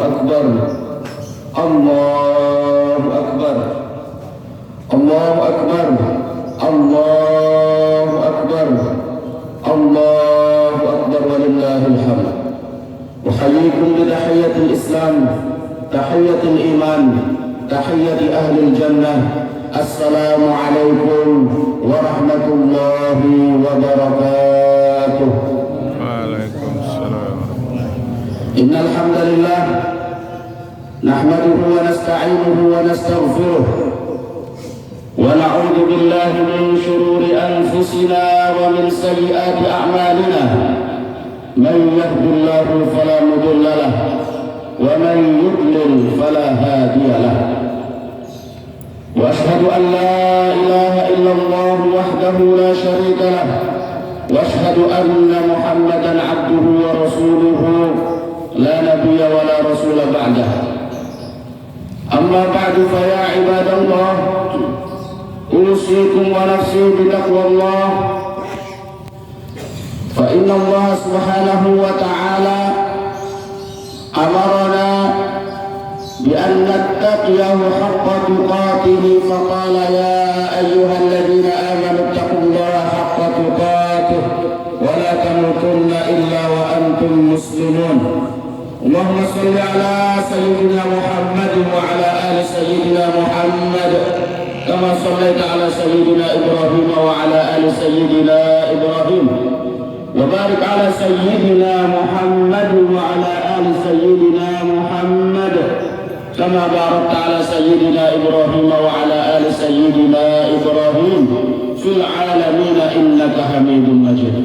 أكبر الله أكبر الله أكبر الله أكبر الله أكبر ولله الحمد. أحييكم بتحية الإسلام، تحية الإيمان، تحية أهل الجنة. السلام عليكم ورحمة الله وبركاته. وعليكم السلام. إن الحمد لله نحمده ونستعينه ونستغفره ونعوذ بالله من شرور أنفسنا ومن سيئات أعمالنا. من يهد الله فلا مضل له ومن يضلل فلا هادي له. وأشهد أن لا إله إلا الله وحده لا شريك له، وأشهد أن محمدا عبده ورسوله لا نبي ولا رسول بعده. أما بعد فيا عباد الله، أوصيكم ونفسي بتقوى الله، فإن الله سبحانه وتعالى أمرنا بأن نتقيه حق تقاته، فقال يا أيها الذين آمنوا اتقوا الله حق تقاته ولا تموتن إلا وأنتم مسلمون. اللهم صل على سيدنا محمد وعلى آل سيدنا محمد كما صليت على سيدنا إبراهيم وعلى آل سيدنا إبراهيم، وبارك على سيدنا محمد وعلى آل سيدنا محمد كما باركت على سيدنا إبراهيم وعلى آل سيدنا إبراهيم في العالمين إنك حميد مجيد.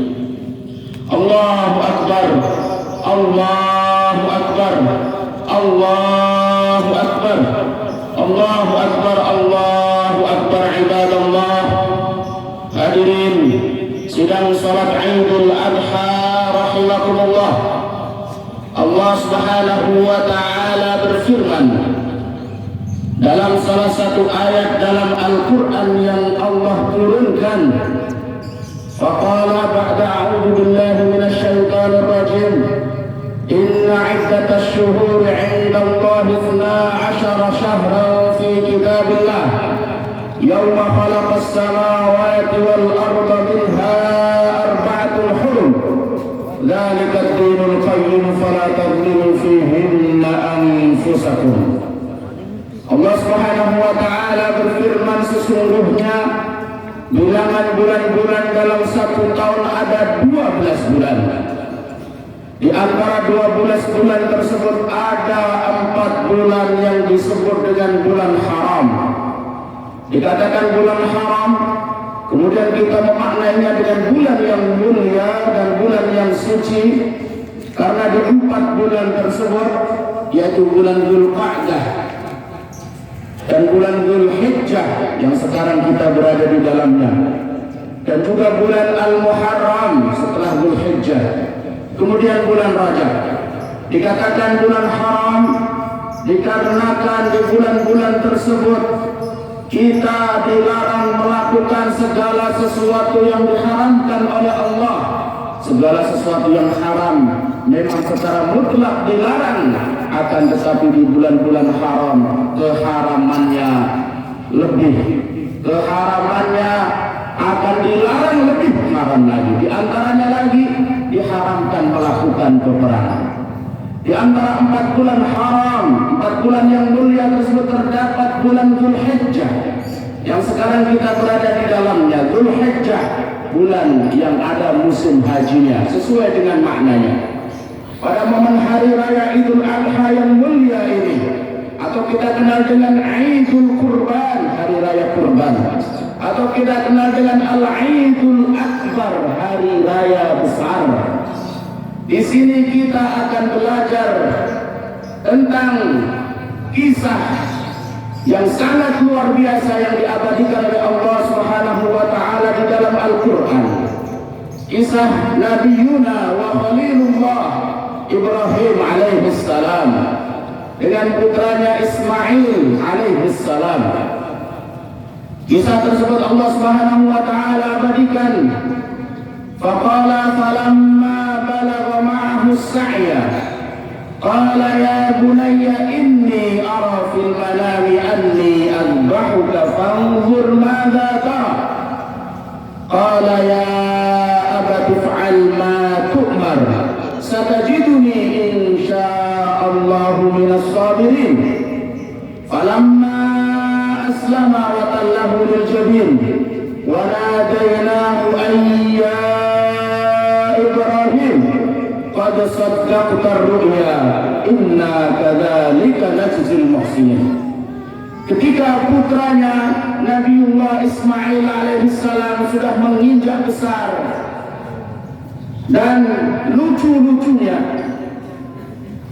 الله أكبر الله أكبر الله أكبر الله أكبر الله أكبر. عباد الله، hadirin sidang salat Idul Adha rahimakumullah. Allah Subhanahu wa taala berfirman dalam salah satu ayat dalam Al-Qur'an yang Allah turunkan, faqala ba'da a'udzu billahi minasy syaithanir rajim, inna 'iddatash shuhuri 'inda Allahi 12 syahran fi kitabillah yawma khalaqas samawati wal arda minha arba'atun hurum dzalika ad-dinul qayyim fala tadhlimu fihinna anfusakum. Allah Subhanahu wa taala berfirman, sesungguhnya bilangan bulan-bulan dalam satu tahun ada 12 bulan. Di antara 12 bulan tersebut ada 4 bulan yang disebut dengan bulan haram. Dikatakan bulan haram, kemudian kita memaknainya dengan bulan yang mulia dan bulan yang suci, karena di 4 bulan tersebut, yaitu bulan Dzulqa'dah dan bulan Dzulhijjah yang sekarang kita berada di dalamnya, dan juga bulan Al-Muharram setelah Dzulhijjah, kemudian bulan Rajab. Dikatakan bulan haram dikarenakan di bulan-bulan tersebut kita dilarang melakukan segala sesuatu yang diharamkan oleh Allah. Segala sesuatu yang haram memang secara mutlak dilarang, akan tetapi di bulan-bulan haram keharamannya lebih, keharamannya akan dilarang lebih haram lagi. Di antaranya lagi diharamkan melakukan peperangan. Di antara 4 bulan haram, 4 bulan yang mulia tersebut terdapat bulan Dzulhijjah yang sekarang kita berada di dalamnya. Dzulhijjah, bulan yang ada musim hajinya sesuai dengan maknanya. Pada momen hari raya Idul Adha yang mulia ini, atau kita kenal dengan Idul Kurban, hari raya kurban, atau kita kenal dengan Al-Idul Akbar, hari raya besar. Di sini kita akan belajar tentang kisah yang sangat luar biasa yang diabadikan oleh Allah Subhanahu wa taala di dalam Al-Qur'an. Kisah Nabi Yuna wa Khalilullah Ibrahim alaihi salam dengan putranya Ismail alaihi salam. Kisah tersebut Allah Subhanahu wa taala abadikan. Faqala falamma balagha ma'ahu as-sa'ya qala ya bunayya Allahu minas sabirin. Falamma aslama wa tallahu lil jabin wa nadainahu an ya Ibrahim qad saddaqta ar-ru'ya inna kadzalika najzil muhsinin. Ketika putranya Nabiullah Ismail alaihissalam sudah menginjak besar dan lucu-lucunya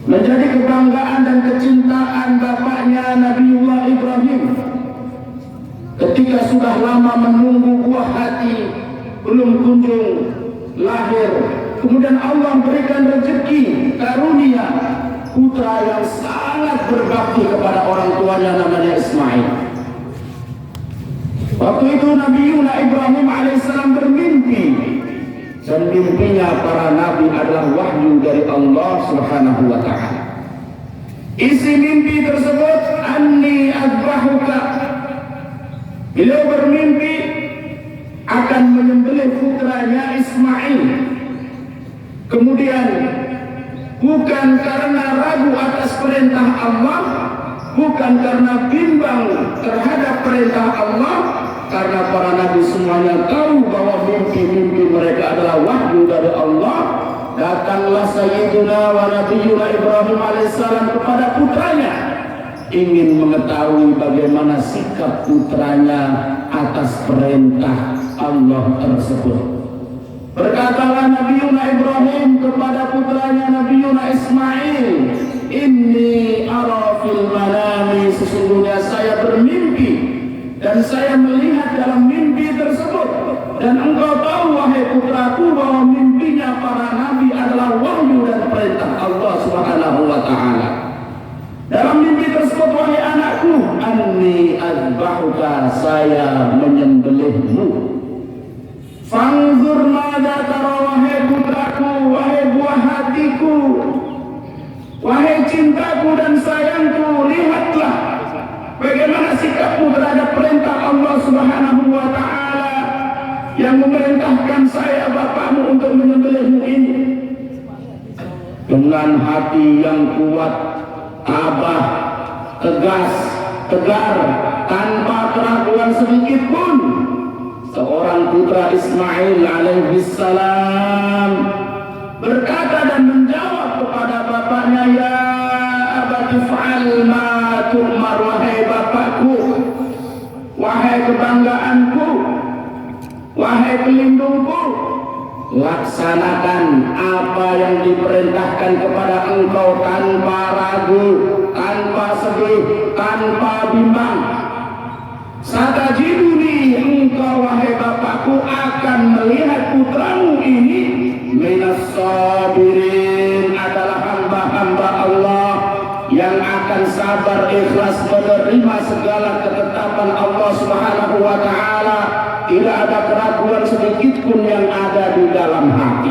menjadi kebanggaan dan kecintaan bapaknya Nabiullah Ibrahim, ketika sudah lama menunggu buah hati belum kunjung lahir, kemudian Allah berikan rezeki karunia putra yang sangat berbakti kepada orang tuanya namanya Ismail. Waktu itu Nabiullah Ibrahim alaihissalam bermimpi, dan mimpinya para nabi adalah wahyu dari Allah Subhanahu wa ta'ala. Isi mimpi tersebut, anni azbahuka. Beliau bermimpi akan menyembelih putranya Ismail. Kemudian bukan karena ragu atas perintah Allah, bukan karena bimbang terhadap perintah Allah, karena para nabi semuanya tahu bahwa mimpi-mimpi mereka adalah wahyu dari Allah. Datanglah Sayyiduna wa Nabiyuna Ibrahim alaihissalam kepada putranya, ingin mengetahui bagaimana sikap putranya atas perintah Allah tersebut. Berkatalah Nabiuna Ibrahim kepada putranya Nabiuna Ismail, inni ara fil manami, sesungguhnya saya bermimpi dan saya melihat dalam mimpi tersebut, dan engkau tahu wahai putraku bahwa mimpinya para nabi adalah wahyu dan perintah Allah Subhanahu wa ta'ala. Dalam mimpi tersebut, wahai anakku, anni azbahuka, saya menyembelihmu. Fanzur mada tara, wahai putraku, wahai buah hatiku, wahai cintaku dan sayangku, lihatlah bagaimana sikapmu terhadap perintah Allah Subhanahu wa ta'ala yang memerintahkan saya bapakmu untuk menyembelihmu ini. Dengan hati yang kuat, tabah, tegas, tegar, tanpa keraguan sedikit pun, seorang putra Ismail alaihissalam berkata dan menjawab kepada bapaknya, ya abati fa'al ma tu'mar, wahai bapakku, wahai kebanggaanku, wahai pelindungku, laksanakan apa yang diperintahkan kepada engkau tanpa ragu, tanpa sedih, tanpa bimbang. Satajiduni, engkau wahai bapakku akan melihat putramu ini minas sabirin, adalah hamba-hamba Allah yang akan sabar ikhlas menerima segala ketetapan Allah Subhanahu wa ta'ala. Tidak ada keraguan sedikit pun yang ada di dalam hati.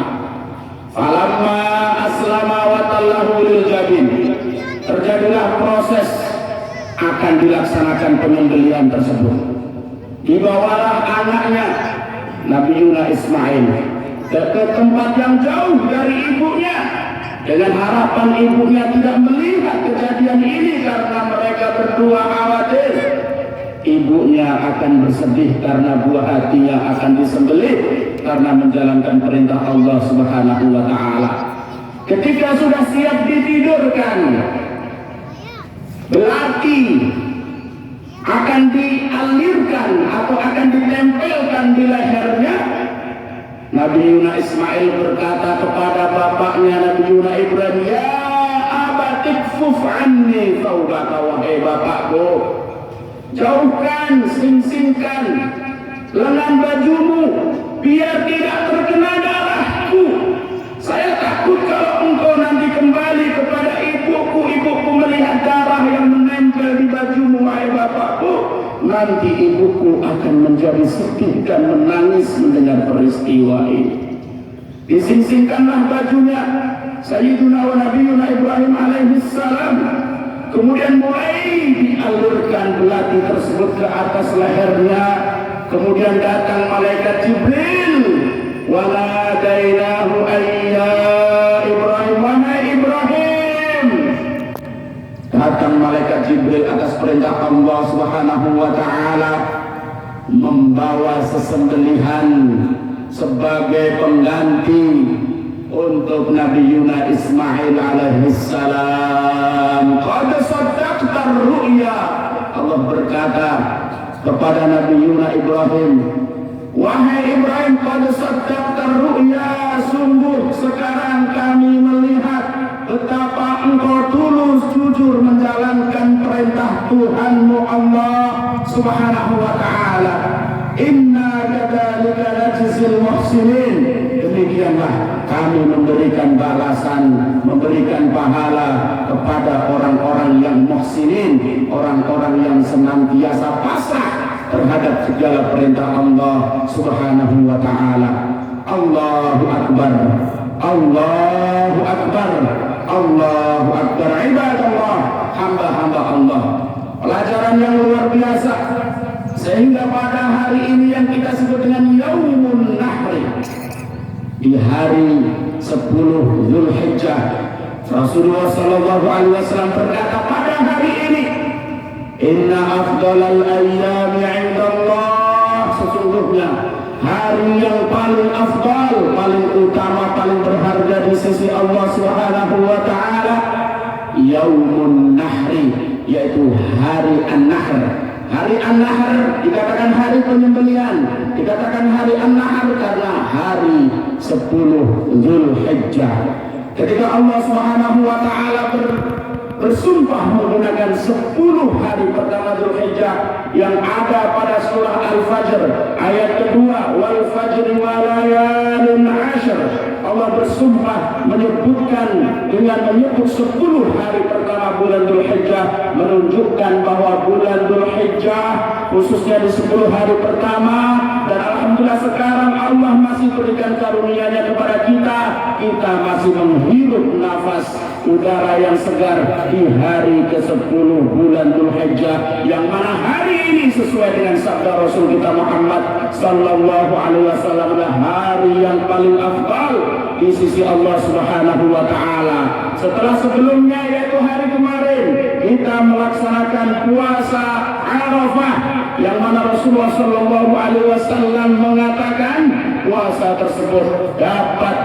Falamma aslama wa tallahu lil jabin, terjadilah proses akan dilaksanakan penyembelihan tersebut. Dibawalah anaknya Nabiuna Ismail ke tempat yang jauh dari ibunya, dengan harapan ibunya tidak melihat kejadian ini karena mereka berdua khawatir ibunya akan bersedih karena buah hatinya akan disembelih karena menjalankan perintah Allah Subhanahu wa ta'ala. Ketika sudah siap ditidurkan, belati akan dialirkan atau akan ditempelkan di lehernya, Nabiuna Ismail berkata kepada bapaknya Nabiuna Ibrahim, ya abatik fuf anni thawbaka, wahai bapakku, jauhkan, sing-singkan lengan bajumu biar tidak terkena darahku. Saya takut kalau engkau nanti kembali kepada ibuku melihat darah yang menempel di bajumu, wahai bapakku, nanti ibuku akan menjadi sedih dan menangis mendengar peristiwa ini. Dising-singkanlah bajunya Sayyiduna wa Nabiyuna Ibrahim alaihissalam. Kemudian mulai dialirkan belati tersebut ke atas lehernya. Kemudian datang malaikat Jibril, wa nadainahu ayya Ibrahim, wahai Ibrahim, datang malaikat Jibril atas perintah Allah Subhanahu wa taala membawa sesembelihan sebagai pengganti untuk Nabi Yuna Ismail alaihi salam. Qad saddaqta ru'ya. Allah berkata kepada Nabi Yuna Ibrahim, wahai Ibrahim, qad saddaqta ru'ya, sungguh sekarang kami melihat betapa engkau tulus jujur menjalankan perintah Tuhanmu Allah Subhanahu wa taala. Inna kadzalika najzil muhsinin. Demikianlah kami memberikan balasan, memberikan pahala kepada orang-orang yang muhsinin, orang-orang yang senantiasa pasrah terhadap segala perintah Allah Subhanahu wa taala. Allahu akbar. Allahu akbar. Allahu akbar. Ibadallah, hamba-hamba Allah. Pelajaran yang luar biasa. Sehingga pada hari ini yang kita sebut dengan Yaumun Nahri, di hari 10 Zulhijjah, Rasulullah sallallahu alaihi wasallam berkata pada hari ini, inna afdalal ayyami 'indallah, sesungguhnya hari yang paling afdal, paling utama, paling berharga di sisi Allah Subhanahu wa taala, Yaumun Nahri, yaitu hari An-Nahr. Hari An-Nahr dikatakan hari penyembelihan, dikatakan hari An-Nahr karena hari 10 Zulhijjah. Ketika Allah Subhanahu wa taala bersumpah menggunakan 10 hari pertama Zulhijjah yang ada pada surah Al-Fajr ayat kedua, wal fajri wa layalin 'ashr. Allah bersumpah menyebutkan dengan menyebut 10 hari pertama bulan Dzulhijjah, menunjukkan bahwa bulan Dzulhijjah khususnya di 10 hari pertama, dan alhamdulillah sekarang Allah masih berikan karunia-Nya kepada kita masih menghirup nafas udara yang segar di hari ke-10 bulan Dzulhijjah, yang mana hari ini sesuai dengan sabda Rasul kita Muhammad sallallahu alaihi wasallam adalah hari yang paling afdal di sisi Allah Subhanahu wa taala. Setelah sebelumnya yaitu hari kemarin kita melaksanakan puasa Arafah, yang mana Rasulullah sallallahu alaihi wasallam mengatakan puasa tersebut dapat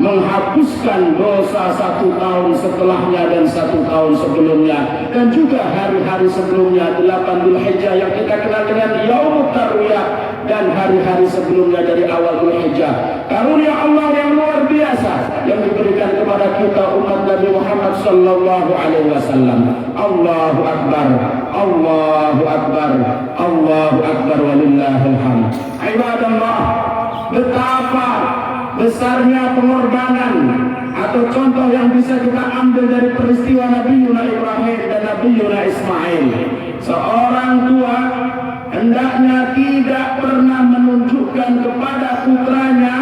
menghapuskan dosa 1 tahun setelahnya dan 1 tahun sebelumnya, dan juga hari-hari sebelumnya 8 Dzulhijjah yang kita kenal dengan Yaumut Tarwiyah, dan hari-hari sebelumnya dari awal Dzulhijjah. Karunia Allah yang luar biasa yang diberikan kepada kita umat Nabi Muhammad sallallahu alaihi wasallam. Allahu akbar. Allahu akbar. Allahu akbar walillahil hamd. Ibadallah, betapa besarnya pengorbanan atau contoh yang bisa kita ambil dari peristiwa Nabi Yuna Ibrahim dan Nabi Yuna Ismail. Seorang tua hendaknya tidak pernah menunjukkan kepada putranya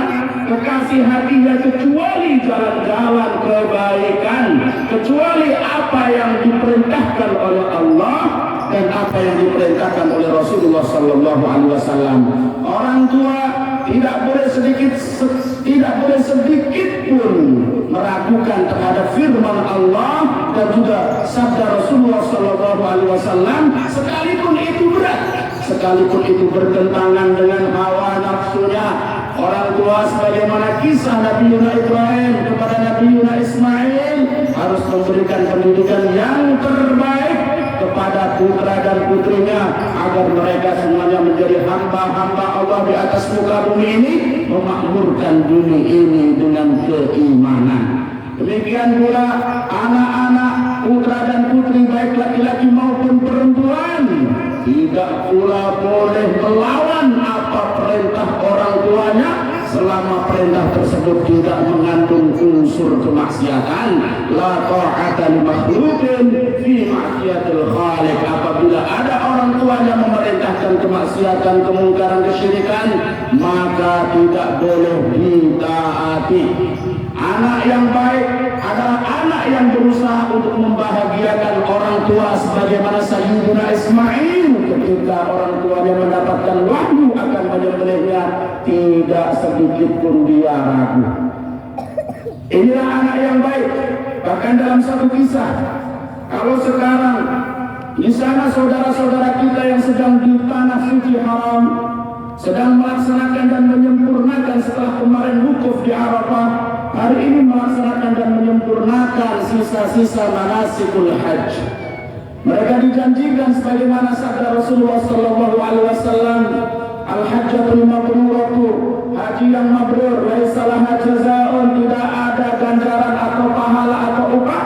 kekasih hatinya kecuali jalan-jalan kebaikan, kecuali apa yang diperintahkan oleh Allah dan apa yang diperintahkan oleh Rasulullah sallallahu alaihi wasallam. Orang tua tidak boleh sedikit pun meragukan terhadap firman Allah dan juga sabda Rasulullah sallallahu alaihi wasallam, sekalipun itu berat, sekalipun itu bertentangan dengan hawa nafsunya. Orang tua sebagaimana kisah Nabi Yuna Ibrahim kepada Nabi Yuna Ismail harus memberikan pendidikan yang terbaik kepada putra dan putrinya agar mereka semuanya menjadi hamba-hamba Allah di atas muka bumi ini, memakmurkan bumi ini dengan keimanan. Demikian pula anak-anak putra dan putri baik laki-laki maupun perempuan tidak pula boleh melawan apa perintah orang tuanya selama perintah tersebut tidak mengandung unsur kemaksiatan. La ta'ata li makhluqin fi ma'siyatil khaliq. Apabila ada orang tuanya memerintahkan kemaksiatan, kemungkaran, kesyirikan, maka tidak boleh ditaati. Anak yang baik adalah anak yang berusaha untuk membahagiakan orang tua sebagaimana Sayyidina Ismail ketika orang tuanya mendapatkan wahyu akan menyembelihnya, tidak sedikit pun dia ragu. Inilah anak yang baik. Bahkan dalam satu kisah Kalau sekarang di sana saudara-saudara kita yang sedang di tanah suci haram sedang melaksanakan dan menyempurnakan setelah kemarin wukuf di Arafah, hari ini melaksanakan dan menyempurnakan sisa-sisa manasikul hajj. Mereka dijanjikan sebagaimana sabda Rasulullah sallallahu alaihi wasallam, al-hajjatul mabruratu, haji yang mabrur, laisa laha jazaa'un, tidak ada ganjaran atau pahala atau upah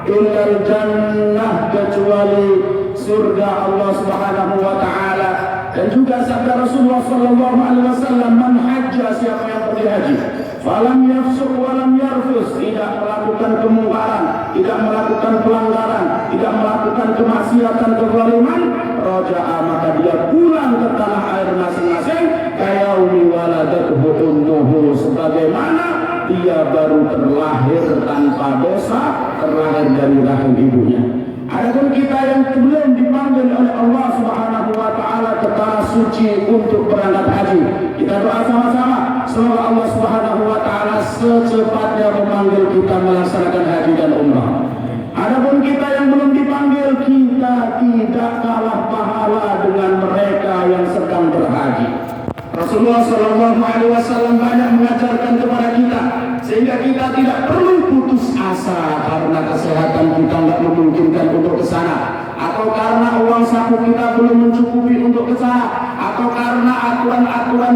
illal jannah, kecuali surga Allah Subhanahu wa taala. Dan juga sabda Rasulullah sallallahu alaihi wasallam, man hajja, siapa yang pergi haji, falam yafsuq wa lam yarfus, tidak melakukan kemungkaran, tidak melakukan pelanggaran, tidak melakukan kemaksiatan, kezaliman, raja'a, maka dia pulang ke tanah air masing-masing kayaumi waladathu ummuhu, sebagaimana dia baru terlahir tanpa dosa, terlahir dari rahim ibunya. Adapun kita yang belum dipanggil oleh Allah Subhanahu wa taala ke tanah suci untuk berangkat haji, kita doa sama-sama semoga Allah Subhanahu wa taala secepatnya memanggil kita melaksanakan haji dan umrah. Adapun kita yang belum dipanggil, kita tidak kalah pahala dengan mereka yang sedang berhaji. Rasulullah sallallahu alaihi wasallam banyak mengajarkan kepada kita sehingga kita tidak perlu putus asa karena kesehatan kita tidak memungkinkan untuk ke sana, atau karena uang saku kita belum mencukupi untuk ke sana, atau karena aturan-aturan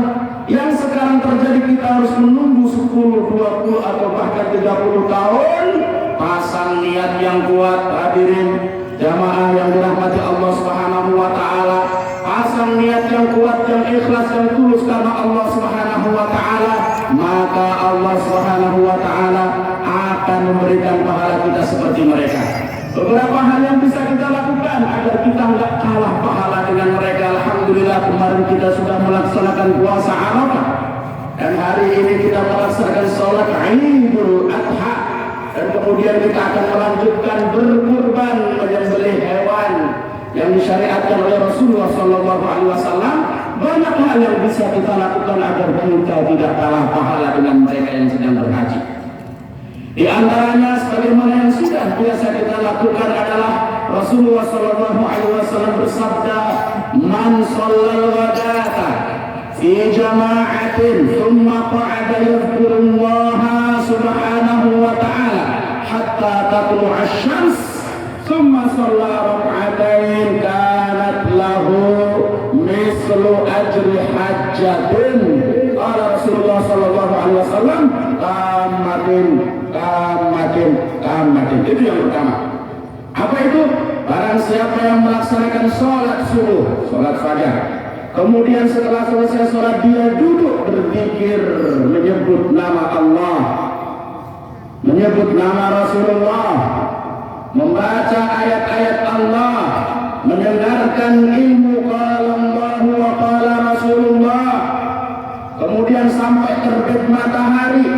yang sekarang terjadi kita harus menunggu 10, 20 atau bahkan 30 tahun. Pasang niat yang kuat, hadirin jamaah yang dirahmati Allah Subhanahu wa taala. Pasang niat yang kuat, yang ikhlas, yang tulus karena Allah Subhanahu wa taala, maka Allah Subhanahu wa taala akan memberikan pahala kita seperti mereka. Beberapa hal yang bisa kita lakukan agar kita enggak kalah pahala dengan mereka. Alhamdulillah, kemarin kita sudah melaksanakan puasa Arafah dan hari ini kita melaksanakan sholat Idul Adha, dan kemudian kita akan melanjutkan berkurban, menyembelih hewan yang disyariatkan oleh Rasulullah sallallahu alaihi wasallam. Banyak hal yang bisa kita lakukan agar kita tidak kalah pahala dengan mereka yang sedang berhaji. Di antaranya sebagaimana yang sudah biasa kita lakukan adalah Rasulullah sallallahu alaihi wasallam bersabda, man shallal ghadata fi jama'atin thumma qa'ada yadhkurullaha subhanahu wa ta'ala hatta tatlu'a asy-syams thumma shalla rak'atain kanat lahu mislu ajri hajjatin. Qala Rasulullah sallallahu alaihi wasallam, kamatin. Itu yang pertama. Apa itu? Barang siapa yang melaksanakan sholat subuh, sholat fajar, kemudian setelah selesai sholat dia duduk berzikir, menyebut nama Allah, menyebut nama Rasulullah, membaca ayat-ayat Allah, mendengarkan ilmu qala Allah wa qala Rasulullah, kemudian sampai terbit matahari,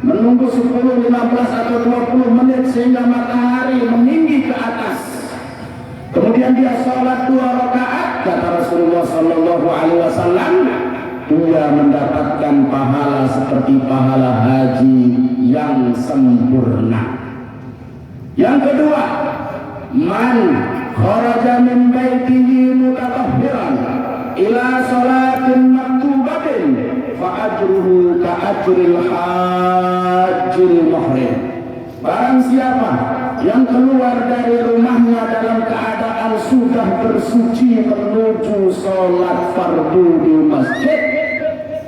menunggu 10, 15 atau 20 menit sehingga matahari meninggi ke atas, kemudian dia sholat 2 rakaat, kata Rasulullah sallallahu alaihi wasallam, dia mendapatkan pahala seperti pahala haji yang sempurna. Yang kedua, man kharaja min baitihi mutatahhiran ila salatin maktubatin fa ajruhu ka ajril hajjil muhrim. Barang siapa yang keluar dari rumahnya dalam keadaan sudah bersuci menuju sholat fardu di masjid,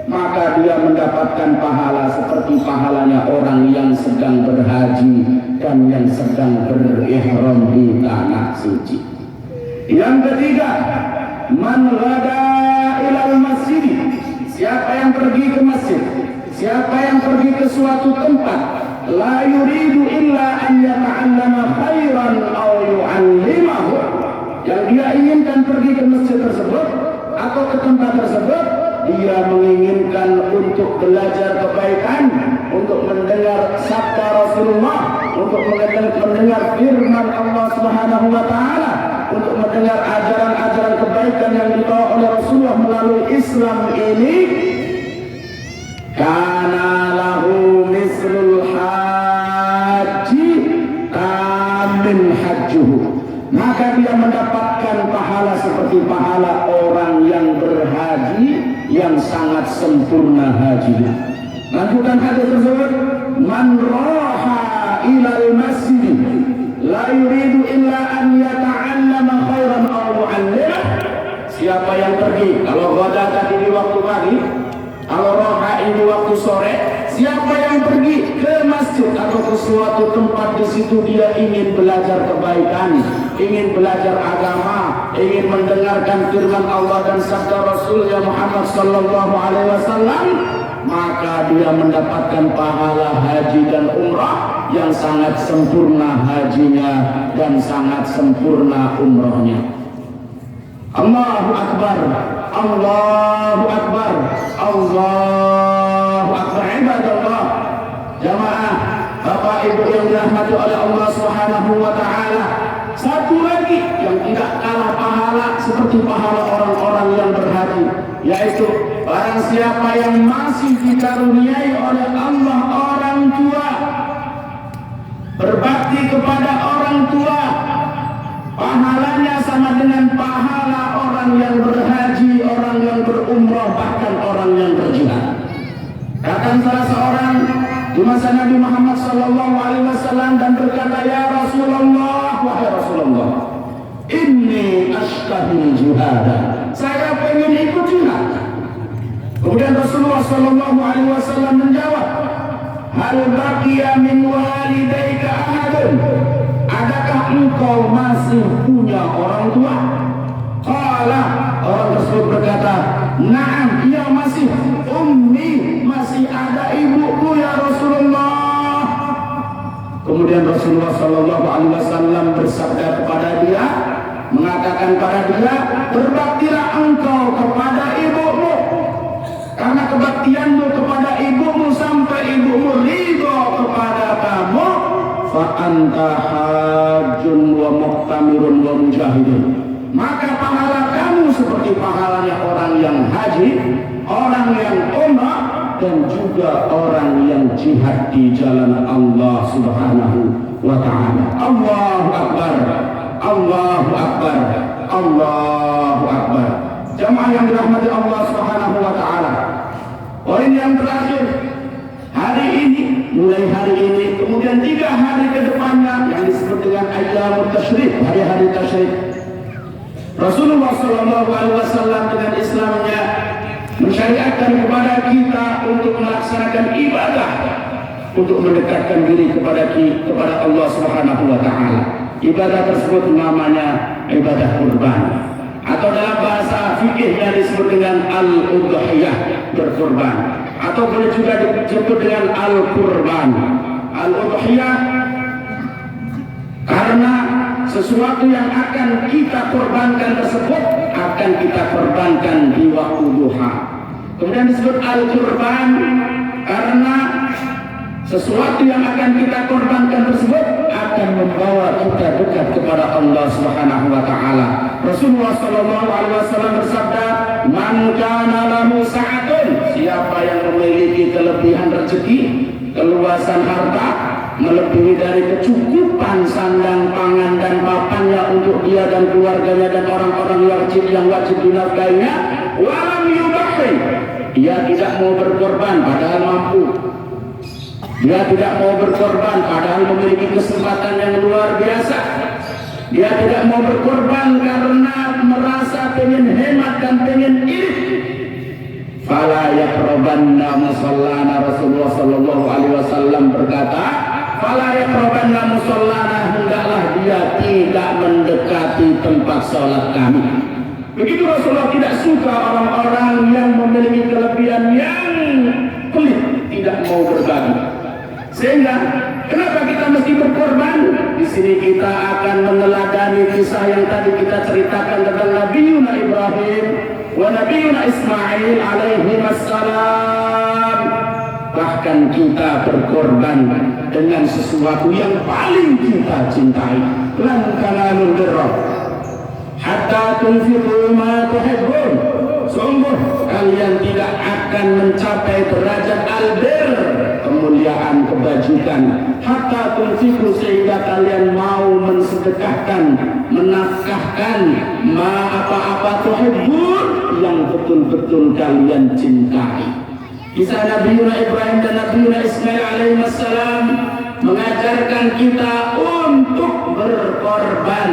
maka dia mendapatkan pahala seperti pahalanya orang yang sedang berhaji dan yang sedang berihram di tanah suci. Yang ketiga, man ghada ilal masjid, siapa yang pergi ke masjid, siapa yang pergi ke suatu tempat, la yuridu illa an yata'allama khairan aw yu'allimahu, yang dia inginkan pergi ke masjid tersebut atau ke tempat tersebut, dia menginginkan untuk belajar kebaikan, untuk mendengar sabda Rasulullah, untuk mendengar firman Allah Subhanahu wa taala, untuk mendengar ajaran-ajaran kebaikan yang dibawa oleh Rasulullah melalui Islam ini, kana lahu mislul haji kamin hajjuhu, maka dia mendapatkan pahala seperti pahala orang yang berhaji yang sangat sempurna hajinya. Lanjutan hadis tersebut, man raha ilal masjid la yuridu illa an yata'allama khairan aw mu'allimah. Siapa yang pergi, kalau ghada tadi di waktu pagi, kalau roha ini waktu sore, siapa yang pergi ke masjid atau ke suatu tempat, di situ dia ingin belajar kebaikan, ingin belajar agama, ingin mendengarkan firman Allah dan sabda Rasulnya Muhammad sallallahu alaihi wasallam, maka dia mendapatkan pahala haji dan umrah yang sangat sempurna hajinya dan sangat sempurna umrahnya. Allahu Akbar, Allahu Akbar, Allahu Akbar. Ibadallah, jamaah, Bapak Ibu yang dirahmati oleh Allah Subhanahu wa taala. Satu lagi yang tidak kalah pahala seperti pahala orang-orang yang berhaji, yaitu barang siapa yang masih dikaruniai oleh Allah orang tua, berbakti kepada orang tua, pahalanya sama dengan pahala orang yang berhaji, orang yang berumrah, bahkan orang yang berjihad. Datang salah seorang di masa Nabi Muhammad sallallahu alaihi wasallam dan berkata, ya Rasulullah, wahai Rasulullah, inni ashtahil jihad, saya pengen ikut jihad. Kemudian Rasulullah sallallahu alaihi wasallam menjawab, hal baqiya min walidayka ahadun, adakah engkau masih punya orang tua? Qala, orang tersebut berkata, na'am, iya masih. Ummi, masih ada ibuku ya Rasulullah. Kemudian Rasulullah sallallahu alaihi wasallam bersabda kepada dia, mengatakan pada dia, berbaktilah engkau kepada ibumu, karena kebaktianmu kepada ibumu sampai ibumu ridho kepada kamu, fa anta hajjun wa muqtamirun wa mujahidun, maka pahala kamu seperti pahalanya orang yang haji, orang yang umrah, dan juga orang yang jihad di jalan Allah Subhanahu wa ta'ala. Allahu Akbar, Allahu Akbar, Allahu Akbar. Jamaah yang dirahmati Allah Subhanahu wa ta'ala, poin yang terakhir, hari ini, mulai hari ini, kemudian 3 hari ke depannya yang disebut dengan ayyamut tasyrik, hari-hari tasyrik, Rasulullah sallallahu alaihi wasallam dengan Islamnya mensyariatkan kepada kita untuk melaksanakan ibadah, untuk mendekatkan diri kepada Allah Subhanahu wa taala. Ibadah tersebut namanya ibadah kurban, atau dalam bahasa fikihnya disebut dengan al-udhiyah, berkurban, atau boleh juga disebut dengan al-kurban. Al-udhiyah karena sesuatu yang akan kita korbankan tersebut akan kita korbankan di waktu duha. Kemudian disebut al-kurban karena sesuatu yang akan kita korbankan tersebut akan membawa kita dekat kepada Allah Subhanahu wa taala. Rasulullah sallallahu alaihi wasallam bersabda, "Man kana lahu sa'atun," siapa yang memiliki kelebihan rezeki, keluasan harta, melebihi dari kecukupan sandang, pangan dan papannya untuk dia dan keluarganya dan orang-orang yang wajib dinafkahinya, walam yubahi, dia tidak mau berkorban padahal mampu, dia tidak mau berkorban padahal memiliki kesempatan yang luar biasa, dia tidak mau berkorban karena merasa pengen hemat dan pengen irit, fala yaqrabanna musallana. Rasulullah sallallahu alaihi wasallam berkata, fala yaqrabanna musallana, hendaklah dia tidak mendekati tempat salat kami. Begitu Rasulullah tidak suka orang-orang yang memiliki kelebihan yang pelit, tidak mau berbagi. Sehingga kenapa kita mesti berkorban? Di sini kita akan meneladani kisah yang tadi kita ceritakan tentang Nabiuna Ibrahim wa Nabiuna Ismail alaihi wassalam. Bahkan kita berkorban dengan sesuatu yang paling kita cintai. Lan tanalul birra hatta tunfiqu ma tuhibbun. sungguh kalian tidak akan mencapai derajat albir, kemuliaan, kebajikan, hatta tunfiqu, sehingga kalian mau mensedekahkan, menafkahkan apa-apa tuhibbun, yang betul-betul kalian cintai. Kisah Nabi Ibrahim dan Nabi Ismail alaihissalam mengajarkan kita untuk berkorban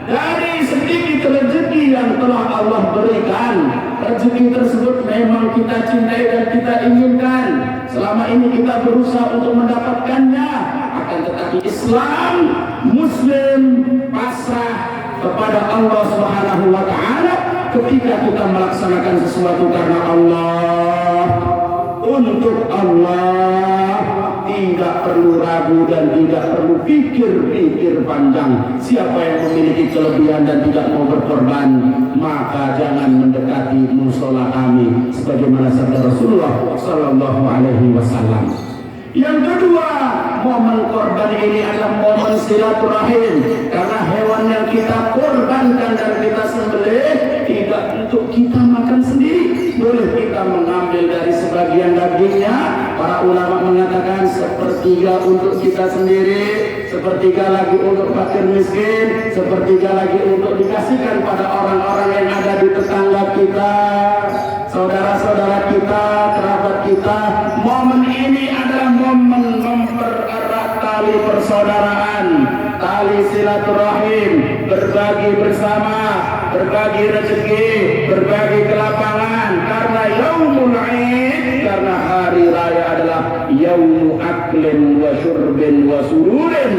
dari sedikit rezeki yang telah Allah berikan. Rezeki tersebut memang kita cintai dan kita inginkan. Selama ini kita berusaha untuk mendapatkannya, akan tetapi Islam, Muslim pasrah kepada Allah Subhanahu wa Ta'ala ketika kita melaksanakan sesuatu karena Allah, untuk Allah, tidak perlu ragu dan tidak perlu pikir-pikir panjang. Siapa yang memiliki kelebihan dan tidak mau berkorban, maka jangan mendekati musola kami, sebagaimana sabda Rasulullah Sallallahu Alaihi Wasallam. Yang kedua, momen korban ini adalah momen silaturahim, karena hewan yang kita korbankan dan kita sembelih tidak untuk kita makan sendiri. Boleh kita mengambil dari sebagian dagingnya. Para ulama mengatakan sepertiga untuk kita sendiri, sepertiga lagi untuk fakir miskin, sepertiga lagi untuk dikasihkan pada orang-orang yang ada di tetangga kita, saudara-saudara kita, kerabat kita. Momen ini adalah momen mempererat tali persaudaraan, tali silaturahim, berbagi bersama, berbagi rezeki, berbagi kelapangan, karena yaumul Id, karena hari raya adalah yaumu aklin wa syurbin wa sururin,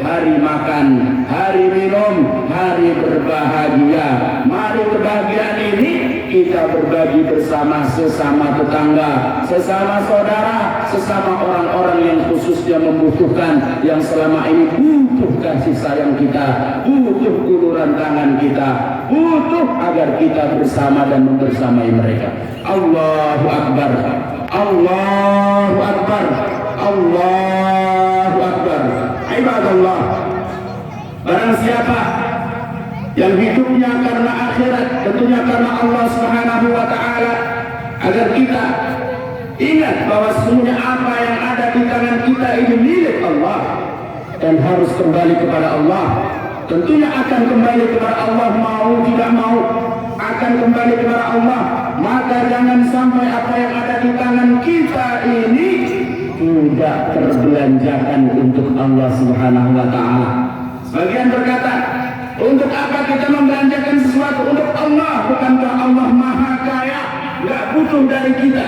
hari makan, hari minum, hari berbahagia. Mari kebahagiaan ini kita berbagi bersama sesama tetangga, sesama saudara, sesama orang-orang yang khususnya membutuhkan, yang selama ini butuh kasih sayang kita, butuh uluran tangan kita, butuh agar kita bersama dan membersamai mereka. Allahu Akbar, Allahu Akbar, Allahu Akbar. Ibadallah, barang siapa yang hidupnya karena akhirat, tentunya karena Allah Subhanahu wa Ta'ala, agar kita ingat bahwa semuanya apa yang ada di tangan kita ini milik Allah dan harus kembali kepada Allah. Tentunya akan kembali kepada Allah, mau tidak mau akan kembali kepada Allah. Maka jangan sampai apa yang ada di tangan kita ini tidak terbelanjakan untuk Allah Subhanahu wa Ta'ala. Sebagian berkata, untuk apa kita membelanjakan sesuatu untuk Allah? Bukankah Allah Maha Kaya, nggak butuh dari kita?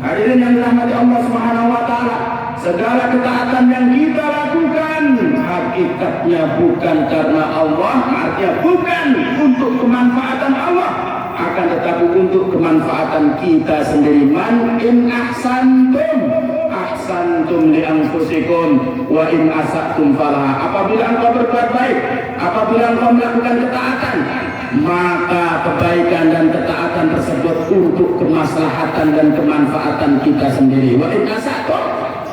Hadirin yang dirahmati Allah Subhanahu wa Ta'ala, segala ketaatan yang kita lakukan hakikatnya bukan karena Allah, artinya bukan untuk kemanfaatan Allah, akan tetapi untuk kemanfaatan kita sendiri. Man in ahsantum ahsantum li anfusikum wa in asatum falaha. Apabila engkau berbuat baik, apabila engkau melakukan ketaatan, maka kebaikan dan ketaatan tersebut untuk kemaslahatan dan kemanfaatan kita sendiri. Wa in asatum,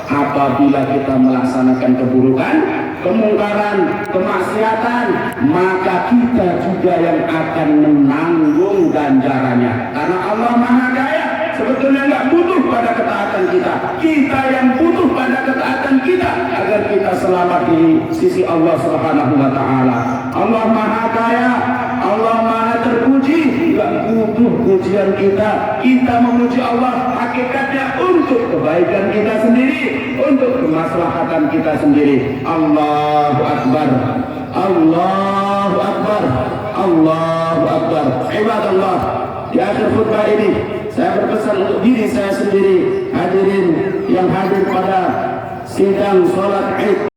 apabila kita melaksanakan keburukan, kemungkaran, kemaksiatan, maka kita juga yang akan menanggung ganjarannya. Karena Allah Maha Kaya, sebetulnya nggak butuh pada ketaatan kita. Kita yang butuh pada ketaatan kita agar kita selamat di sisi Allah Subhanahu wa Ta'ala. Allah Maha Kaya, Allah Maha terpuji, nggak butuh pujian kita. Kita memuji Allah hakikatnya untuk kebaikan kita sendiri, untuk kemaslahatan kita sendiri. Allahu Akbar, Allahu Akbar, Allahu Akbar. Ibadallah, di akhir khutbah ini saya berpesan untuk diri saya sendiri, hadirin yang hadir pada sidang sholat Id.